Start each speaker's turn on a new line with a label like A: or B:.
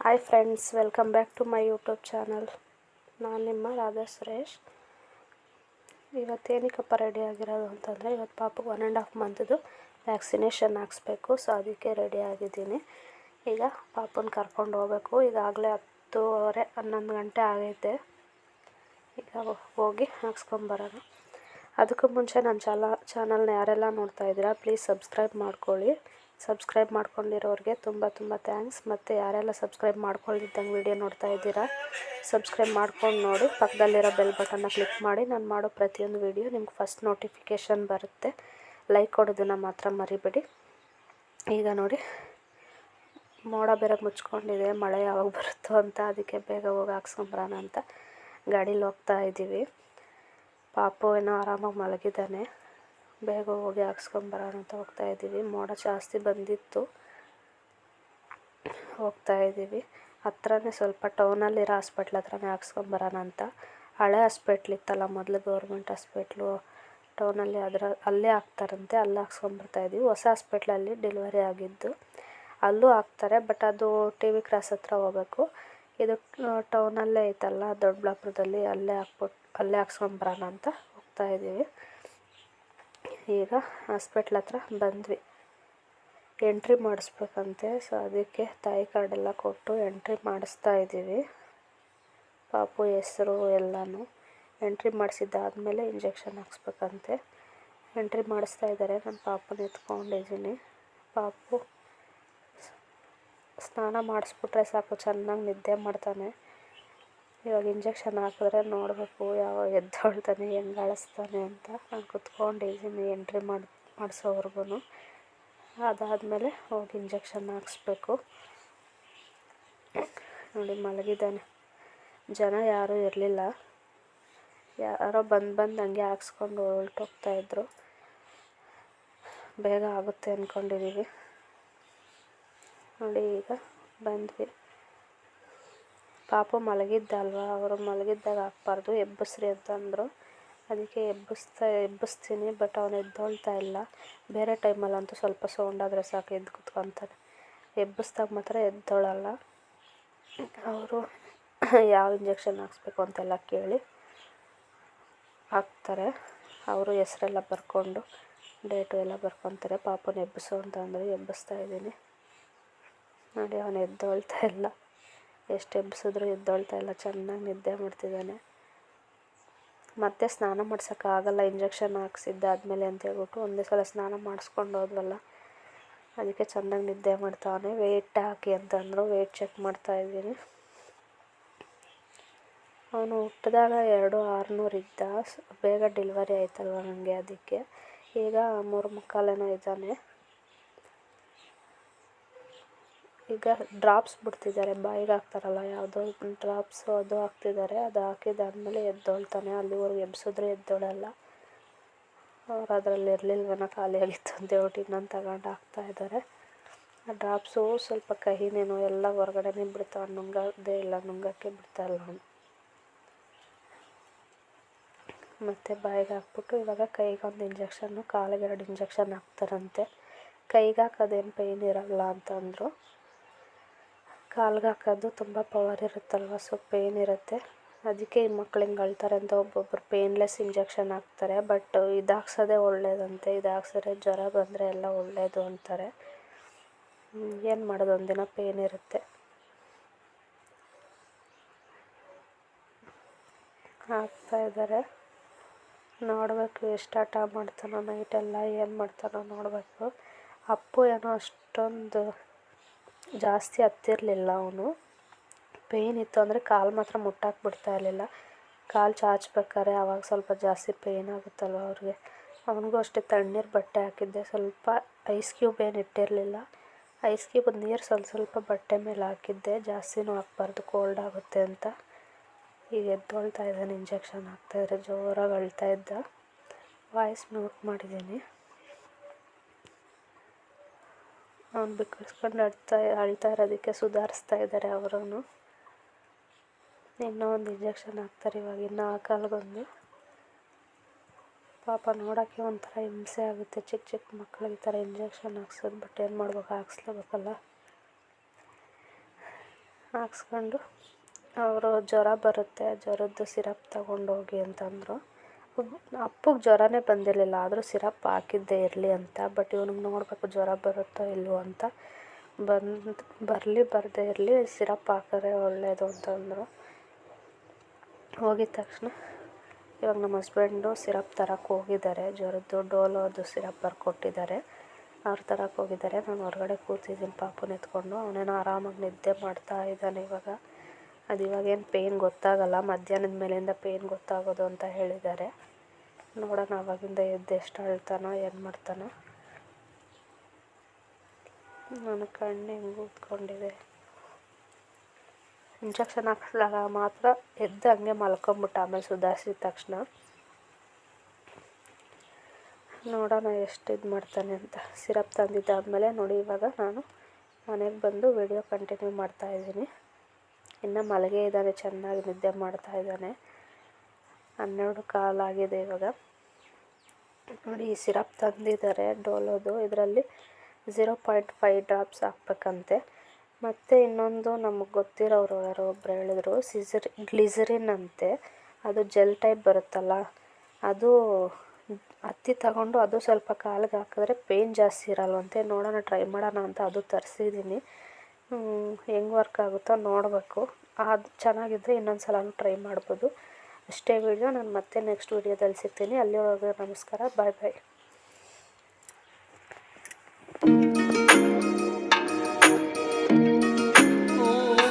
A: Hi friends, welcome back to my YouTube channel. ನಾನು ನಿಮ್ಮ Radha Suresh. ಇವತ್ತೇನಕ್ಕಪ್ಪ ready ಆಗಿರೋದು ಅಂತಂದರೆ, ಇವತ್ತು ಪಾಪು 1.5 ಮಂತ್ದು ವ್ಯಾಕ್ಸಿನೇಷನ್ ಹಾಕ್ಸ್ಬೇಕು. ಸೊ ಅದಕ್ಕೆ ರೆಡಿ ಆಗಿದ್ದೀನಿ. ಈಗ ಪಾಪುನ ಕರ್ಕೊಂಡು ಹೋಗ್ಬೇಕು. ಈಗಾಗಲೇ 10:30 11 ಗಂಟೆ ಆಗೈತೆ. ಈಗ ಹೋಗಿ ಹಾಕ್ಸ್ಕೊಂಬರೋಣ. ಅದಕ್ಕೂ ಮುಂಚೆ ನನ್ನ ಚಾನಲ್ನ ಯಾರೆಲ್ಲ ನೋಡ್ತಾ ಇದ್ದೀರಾ, ಪ್ಲೀಸ್ ಸಬ್ಸ್ಕ್ರೈಬ್ ಮಾಡ್ಕೊಳ್ಳಿ. ಸಬ್ಸ್ಕ್ರೈಬ್ ಮಾಡ್ಕೊಂಡಿರೋರಿಗೆ ತುಂಬ ಥ್ಯಾಂಕ್ಸ್. ಮತ್ತು ಯಾರೆಲ್ಲ ಸಬ್ಸ್ಕ್ರೈಬ್ ಮಾಡ್ಕೊಳ್ಳಿದ್ದಂಗೆ ವೀಡಿಯೋ ನೋಡ್ತಾ ಇದ್ದೀರಾ, ಸಬ್ಸ್ಕ್ರೈಬ್ ಮಾಡ್ಕೊಂಡು ನೋಡಿ. ಪಕ್ಕದಲ್ಲಿರೋ ಬೆಲ್ ಬಟನ್ನ ಕ್ಲಿಕ್ ಮಾಡಿ. ನಾನು ಮಾಡೋ ಪ್ರತಿಯೊಂದು ವೀಡಿಯೋ ನಿಮ್ಗೆ ಫಸ್ಟ್ ನೋಟಿಫಿಕೇಷನ್ ಬರುತ್ತೆ. ಲೈಕ್ ಕೊಡೋದನ್ನು ಮಾತ್ರ ಮರಿಬೇಡಿ. ಈಗ ನೋಡಿ, ಮೋಡ ಬೇರೆ ಮುಚ್ಕೊಂಡಿದೆ, ಮಳೆ ಯಾವಾಗ ಬರುತ್ತೋ ಅಂತ. ಅದಕ್ಕೆ ಬೇಗ ಹೋಗಿ ಹಾಕ್ಸ್ಕೊಂಬರೋಣ ಅಂತ ಗಾಡೀಲಿ ಹೋಗ್ತಾ ಇದ್ದೀವಿ. ಪಾಪು ಏನೋ ಆರಾಮಾಗಿ ಮಲಗಿದ್ದಾನೆ. ಬೇಗ ಹೋಗಿ ಹಾಕ್ಸ್ಕೊಂಬರೋಣ ಅಂತ ಹೋಗ್ತಾ ಇದ್ದೀವಿ. ಮೋಡ ಜಾಸ್ತಿ ಬಂದಿತ್ತು. ಹೋಗ್ತಾ ಇದ್ದೀವಿ. ಹತ್ರನೇ ಸ್ವಲ್ಪ ಟೌನಲ್ಲಿರೋ ಹಾಸ್ಪಿಟ್ಲ್ ಹತ್ರನೇ ಹಾಕ್ಸ್ಕೊಂಬರೋಣ ಅಂತ. ಹಳೆ ಹಾಸ್ಪಿಟ್ಲ್ ಇತ್ತಲ್ಲ ಮೊದಲು, ಗೌರ್ಮೆಂಟ್ ಹಾಸ್ಪಿಟ್ಲು ಟೌನಲ್ಲಿ, ಅಲ್ಲೇ ಹಾಕ್ತಾರಂತೆ. ಅಲ್ಲಿ ಹಾಕ್ಸ್ಕೊಂಬರ್ತಾಯಿದ್ದೀವಿ. ಹೊಸ ಹಾಸ್ಪಿಟ್ಲಲ್ಲಿ ಡೆಲಿವರಿ ಆಗಿದ್ದು, ಅಲ್ಲೂ ಹಾಕ್ತಾರೆ. ಬಟ್ ಅದು TV ಕ್ರಾಸ್ ಹತ್ರ ಹೋಗಬೇಕು. ಇದು ಟೌನಲ್ಲೇ ಐತಲ್ಲ, ದೊಡ್ಡಬಳ್ಳಾಪುರದಲ್ಲಿ, ಅಲ್ಲೇ ಹಾಕ್ಸ್ಕೊಂಬರೋಣ ಅಂತ ಹೋಗ್ತಾ ಇದ್ದೀವಿ. ಈಗ ಹಾಸ್ಪಿಟ್ಲ್ ಹತ್ರ ಬಂದ್ವಿ. ಎಂಟ್ರಿ ಮಾಡಿಸ್ಬೇಕಂತೆ. ಸೊ ಅದಕ್ಕೆ ತಾಯಿ ಕಾರ್ಡೆಲ್ಲ ಕೊಟ್ಟು ಎಂಟ್ರಿ ಮಾಡಿಸ್ತಾ ಇದ್ದೀವಿ. ಪಾಪು ಹೆಸರು ಎಲ್ಲನೂ ಎಂಟ್ರಿ ಮಾಡಿಸಿದ್ದಾದಮೇಲೆ ಇಂಜೆಕ್ಷನ್ ಹಾಕ್ಸ್ಬೇಕಂತೆ. ಎಂಟ್ರಿ ಮಾಡಿಸ್ತಾ ಇದ್ದಾರೆ. ನಾನು ಪಾಪುನ ಎತ್ಕೊಂಡಿದ್ದೀನಿ. ಪಾಪು ಸ್ನಾನ ಮಾಡಿಸ್ಬಿಟ್ರೆ ಸಾಕು, ಚೆನ್ನಾಗಿ ನಿದ್ದೆ ಮಾಡ್ತಾನೆ. ಇವಾಗ ಇಂಜೆಕ್ಷನ್ ಹಾಕಿದ್ರೆ ನೋಡಬೇಕು ಯಾವಾಗ ಎದ್ದೊಳ್ತಾನೆ, ಹೆಂಗೆ ಅಳಿಸ್ತಾನೆ ಅಂತ. ನಾನು ಕುತ್ಕೊಂಡಿದ್ದೀನಿ ಎಂಟ್ರಿ ಮಾಡಿಸೋವರೆಗೂ. ಅದಾದಮೇಲೆ ಹೋಗಿ ಇಂಜೆಕ್ಷನ್ ಹಾಕ್ಸ್ಬೇಕು. ನೋಡಿ, ಮಲಗಿದ್ದಾನೆ. ಜನ ಯಾರೂ ಇರಲಿಲ್ಲ. ಯಾರೋ ಬಂದು ಹಂಗೆ ಹಾಕ್ಸ್ಕೊಂಡು ಹೊರಟೋಗ್ತಾಯಿದ್ರು. ಬೇಗ ಆಗುತ್ತೆ ಅಂದ್ಕೊಂಡಿದ್ದೀವಿ. ನೋಡಿ, ಈಗ ಬಂದ್ವಿ. ಪಾಪು ಮಲಗಿದ್ದಲ್ವ, ಅವರು ಮಲಗಿದ್ದಾಗ ಹಾಕ್ಬಾರ್ದು, ಎಬ್ಬಿಸ್ರಿ ಅಂತಂದರು. ಅದಕ್ಕೆ ಎಬ್ಬಿಸ್ತೀನಿ. ಬಟ್ ಅವನು ಎದ್ದೊಳ್ತಾ ಇಲ್ಲ. ಬೇರೆ ಟೈಮಲ್ಲಂತೂ ಸ್ವಲ್ಪ ಸೌಂಡ್ ಆದರೆ ಸಾಕು ಎದ್ದು ಕುತ್ಕೊತಾನೆ. ಎಬ್ಬಿಸ್ದಾಗ ಮಾತ್ರ ಎದ್ದೊಳಲ್ಲ. ಅವರು ಯಾವ ಇಂಜೆಕ್ಷನ್ ಹಾಕ್ಸ್ಬೇಕು ಅಂತೆಲ್ಲ ಕೇಳಿ ಹಾಕ್ತಾರೆ. ಅವರು ಹೆಸ್ರೆಲ್ಲ ಬರ್ಕೊಂಡು ಡೇಟು ಎಲ್ಲ ಬರ್ಕೊತಾರೆ. ಪಾಪುನ ಎಬ್ಬಿಸು ಅಂತಂದರೆ ಎಬ್ಬಿಸ್ತಾ ಇದ್ದೀನಿ. ನೋಡಿ, ಅವನು ಎದ್ದೊಳ್ತಾ ಇಲ್ಲ. ಎಷ್ಟು ಎಬ್ಬಿಸಿದ್ರು ಎದ್ದೊಳ್ತಾ ಇಲ್ಲ. ಚೆನ್ನಾಗಿ ನಿದ್ದೆ ಮಾಡ್ತಿದ್ದಾನೆ. ಮತ್ತೆ ಸ್ನಾನ ಮಾಡ್ಸೋಕ್ಕಾಗಲ್ಲ ಇಂಜೆಕ್ಷನ್ ಹಾಕ್ಸಿದ್ದಾದ್ಮೇಲೆ ಅಂತ ಹೇಳ್ಬಿಟ್ಟು ಒಂದೇ ಸಲ ಸ್ನಾನ ಮಾಡಿಸ್ಕೊಂಡು ಹೋದ್ವಲ್ಲ, ಅದಕ್ಕೆ ಚೆನ್ನಾಗಿ ನಿದ್ದೆ ಮಾಡ್ತಾವನೆ. ವೆಯ್ಟ್ ಹಾಕಿ ಅಂತಂದರು. ವೆಯ್ಟ್ ಚೆಕ್ ಮಾಡ್ತಾಯಿದ್ದೀನಿ. ಅವನು ಹುಟ್ಟಿದಾಗ 2600 ಇದ್ದ. ಬೇಗ ಡೆಲಿವರಿ ಆಯ್ತಲ್ವ ನನಗೆ, ಅದಕ್ಕೆ. ಈಗ 3.25 ಇದ್ದಾನೆ. ಈಗ ಡ್ರಾಪ್ಸ್ ಬಿಡ್ತಿದ್ದಾರೆ, ಬಾಯಿಗೆ ಹಾಕ್ತಾರಲ್ಲ ಯಾವುದೋ ಡ್ರಾಪ್ಸು, ಅದು ಹಾಕ್ತಿದ್ದಾರೆ. ಅದು ಹಾಕಿದಾದ್ಮೇಲೆ ಎದ್ದೊಳ್ತಾನೆ. ಅಲ್ಲಿವರೆಗೂ ಎಬ್ಸಿದ್ರೆ ಎದ್ದೊಳಲ್ಲ. ಅವ್ರು ಅದರಲ್ಲಿ ಇರಲಿಲ್ವೇನೋ, ಖಾಲಿ ಆಗಿತ್ತು ಅಂತ ಹೇಳ್ಬಿಟ್ಟು ಇನ್ನೊಂದು ತಗೊಂಡು ಹಾಕ್ತಾಯಿದ್ದಾರೆ. ಆ ಡ್ರಾಪ್ಸು ಸ್ವಲ್ಪ ಕಹಿನೇನೋ, ಎಲ್ಲ ಹೊರಗಡೆನೇ ಬಿಡ್ತಾವೆ. ನುಂಗೋದೇ ಇಲ್ಲ, ನುಂಗೋಕ್ಕೆ ಬಿಡ್ತಾಯಿಲ್ಲ ಅವನು. ಮತ್ತು ಬಾಯಿಗೆ ಹಾಕ್ಬಿಟ್ಟು ಇವಾಗ ಕೈಗೊಂದು ಇಂಜೆಕ್ಷನ್ನು, ಕಾಲಿಗೆ 2 ಇಂಜೆಕ್ಷನ್ ಹಾಕ್ತಾರಂತೆ. ಕೈಗೆ ಹಾಕೋದೇನು ಪೇಯ್ನ್ ಇರೋಲ್ಲ ಅಂತಂದರು. ಕಾಲ್ಗೆ ಹಾಕೋದು ತುಂಬ ಪವರ್ ಇರುತ್ತಲ್ವ, ಸೊ ಪೇಯ್ನ್ ಇರುತ್ತೆ. ಅದಕ್ಕೆ ಈ ಮಕ್ಳು ಹಿಂಗೆ ಅಳ್ತಾರೆ ಅಂತ ಒಬ್ಬೊಬ್ಬರು ಪೇಯ್ನ್ಲೆಸ್ ಇಂಜೆಕ್ಷನ್ ಹಾಕ್ತಾರೆ. ಬಟ್ ಇದು ಹಾಕ್ಸೋದೇ ಒಳ್ಳೇದಂತೆ. ಇದು ಹಾಕ್ಸಿದ್ರೆ ಜ್ವರ ಬಂದರೆ ಎಲ್ಲ ಒಳ್ಳೆಯದು ಅಂತಾರೆ. ಏನು ಮಾಡೋದು, ಒಂದಿನ ಪೇಯ್ನ್ ಇರುತ್ತೆ. ಹಾಕ್ತಾಯಿದ್ದಾರೆ. ನೋಡಬೇಕು ಎಷ್ಟು ಆಟ ಮಾಡ್ತಾನೋ ನೈಟೆಲ್ಲ, ಏನು ಮಾಡ್ತಾನೋ ನೋಡಬೇಕು. ಅಪ್ಪು ಏನೋ ಅಷ್ಟೊಂದು ಜಾಸ್ತಿ ಹತ್ತಿರಲಿಲ್ಲ. ಅವನು ಪೇಯ್ನ್ ಇತ್ತು ಅಂದರೆ ಕಾಲು ಮಾತ್ರ ಮುಟ್ಟಕ್ಕೆ ಬಿಡ್ತಾ ಇರಲಿಲ್ಲ. ಕಾಲು ಚಾಚ್ಬೇಕಾದ್ರೆ ಆವಾಗ ಸ್ವಲ್ಪ ಜಾಸ್ತಿ ಪೇಯ್ನ್ ಆಗುತ್ತಲ್ವ ಅವ್ರಿಗೆ. ಅವನಿಗೂ ಅಷ್ಟೇ ತಣ್ಣೀರು ಬಟ್ಟೆ ಹಾಕಿದ್ದೆ. ಸ್ವಲ್ಪ ಐಸ್ ಕ್ಯೂಬ್ ಏನು ಇಟ್ಟಿರಲಿಲ್ಲ. ಐಸ್ ಕ್ಯೂಬ್ ನೀರು ಸ್ವಲ್ಪ ಬಟ್ಟೆ ಮೇಲೆ ಹಾಕಿದ್ದೆ. ಜಾಸ್ತಿನೂ ಹಾಕ್ಬಾರ್ದು, ಕೋಲ್ಡ್ ಆಗುತ್ತೆ ಅಂತ. ಈಗ ಎದ್ದೊಳ್ತಾ ಇದ್ದಾನೆ. ಇಂಜೆಕ್ಷನ್ ಹಾಕ್ತಾಯಿದ್ರೆ ಜೋರಾಗಿ ಅಳ್ತಾ ಇದ್ದ. ವಾಯ್ಸ್ ಮ್ಯೂಟ್ ಮಾಡಿದ್ದೀನಿ. ಅವ್ನು ಬಿಕ್ಕಳಿಸ್ಕೊಂಡು ಅಳ್ತಾ ಇರೋದಕ್ಕೆ ಸುಧಾರಿಸ್ತಾ ಇದ್ದಾರೆ ಅವರೂ. ಇನ್ನೂ ಒಂದು ಇಂಜೆಕ್ಷನ್ ಹಾಕ್ತಾರೆ ಇವಾಗ, ಇನ್ನೂ ಹಾಕಲ್ಗೊಂದು. ಪಾಪ ನೋಡೋಕ್ಕೆ ಒಂಥರ ಹಿಂಸೆ ಆಗುತ್ತೆ. ಚಿಕ್ಕ ಮಕ್ಳಿಗೆ ಈ ಥರ ಇಂಜೆಕ್ಷನ್ ಹಾಕ್ಸೋದು. ಬಟ್ ಏನು ಮಾಡ್ಬೇಕು, ಹಾಕ್ಸ್ಲೇಬೇಕಲ್ಲ. ಹಾಕ್ಸ್ಕೊಂಡು ಅವರು ಜ್ವರ ಬರುತ್ತೆ, ಜ್ವರದ್ದು ಸಿರಪ್ ತಗೊಂಡೋಗಿ ಅಂತಂದರು. ಅಪ್ಪಗೆ ಜ್ವರನೇ ಬಂದಿರಲಿಲ್ಲ, ಆದರೂ ಸಿರಪ್ ಹಾಕಿದ್ದೇ ಇರಲಿ ಅಂತ. ಬಟ್ ಇವ್ನಿಗೆ ನೋಡಬೇಕು ಜ್ವರ ಬರುತ್ತೋ ಇಲ್ವೋ ಅಂತ. ಬರದೇ ಇರಲಿ ಸಿರಪ್ ಹಾಕಿದ್ರೆ ಒಳ್ಳೆಯದು ಅಂತಂದರು. ಹೋಗಿದ ತಕ್ಷಣ ಇವಾಗ ನಮ್ಮ ಹಸ್ಬೆಂಡು ಸಿರಪ್ ತರಕ್ಕೆ ಹೋಗಿದ್ದಾರೆ. ಜ್ವರದ್ದು ಡೋಲೋದು ಸಿರಪ್ ಬರ್ಕೊಟ್ಟಿದ್ದಾರೆ, ಅವ್ರು ತರಕ್ಕೆ ಹೋಗಿದ್ದಾರೆ. ನಾನು ಹೊರಗಡೆ ಕೂತಿದ್ದೀನಿ ಪಾಪುನ ಎತ್ಕೊಂಡು. ಅವನೇನೋ ಆರಾಮಾಗಿ ನಿದ್ದೆ ಮಾಡ್ತಾ ಇದ್ದಾನೆ ಇವಾಗ. ಅದು ಇವಾಗೇನು ಪೇಯ್ನ್ ಗೊತ್ತಾಗಲ್ಲ, ಮಧ್ಯಾಹ್ನದ ಮೇಲಿಂದ ಪೇಯ್ನ್ ಗೊತ್ತಾಗೋದು ಅಂತ ಹೇಳಿದ್ದಾರೆ. ನೋಡೋಣ ಆವಾಗಿಂದ ಎದ್ದು ಎಷ್ಟು ಅಳ್ತಾನೋ ಏನು ಮಾಡ್ತಾನೋ. ನನ್ನ ಕಣ್ಣು ಹಿಂಗೆ ಕೂತ್ಕೊಂಡಿದೆ. ಇಂಜೆಕ್ಷನ್ ಹಾಕಿಸಿದಾಗ ಮಾತ್ರ ಎದ್ದು ಹಂಗೆ ಮಲ್ಕೊಂಬಿಟ್ಟ. ಆಮೇಲೆ ಸುಧಾರಿಸಿದ ತಕ್ಷಣ ನೋಡೋಣ ಎಷ್ಟು ಇದು ಮಾಡ್ತಾನೆ ಅಂತ. ಸಿರಪ್ ತಂದಿದ್ದಾದಮೇಲೆ ನೋಡಿ ಇವಾಗ ನಾನು ಮನೆಗೆ ಬಂದು ವಿಡಿಯೋ ಕಂಟಿನ್ಯೂ ಮಾಡ್ತಾಯಿದ್ದೀನಿ. ಇನ್ನು ಮಲಗೇ ಇದ್ದಾನೆ, ಚೆನ್ನಾಗಿ ನಿದ್ದೆ ಮಾಡ್ತಾಯಿದ್ದಾನೆ. 12 ಕಾಲಾಗಿದೆ ಇವಾಗ. ನೋಡಿ ಈ ಸಿರಪ್ ತಂದಿದ್ದಾರೆ ಡೋಲೋದು, ಇದರಲ್ಲಿ 0.5 ಡ್ರಾಪ್ಸ್ ಹಾಕ್ಬೇಕಂತೆ. ಮತ್ತು ಇನ್ನೊಂದು ನಮಗೆ ಗೊತ್ತಿರೋರು ಯಾರೋ ಒಬ್ರು ಹೇಳಿದ್ರು, ಗ್ಲಿಸರಿನ್ ಅಂತೆ. ಅದು ಜೆಲ್ ಟೈಪ್ ಬರುತ್ತಲ್ಲ, ಅದು ಹತ್ತಿ ತಗೊಂಡು ಅದು ಸ್ವಲ್ಪ ಕಾಲಿಗೆ ಹಾಕಿದ್ರೆ ಪೇಯ್ನ್ ಜಾಸ್ತಿ ಇರಲ್ವಂತೆ. ನೋಡೋಣ ಟ್ರೈ ಮಾಡೋಣ ಅಂತ ಅದು ತರಿಸಿದ್ದೀನಿ. ಹೆಂಗೆ ವರ್ಕ್ ಆಗುತ್ತೋ ನೋಡಬೇಕು. ಅದು ಚೆನ್ನಾಗಿದ್ದರೆ ಇನ್ನೊಂದು ಸಲನೂ ಟ್ರೈ ಮಾಡ್ಬೋದು. ಅಷ್ಟೇ ವಿಡಿಯೋ. ನಾನು ಮತ್ತೆ ನೆಕ್ಸ್ಟ್ ವಿಡಿಯೋದಲ್ಲಿ ಸಿಗ್ತೀನಿ. ಅಲ್ಲಿವರೆಗೂ ನಮಸ್ಕಾರ, ಬಾಯ್ ಬಾಯ್.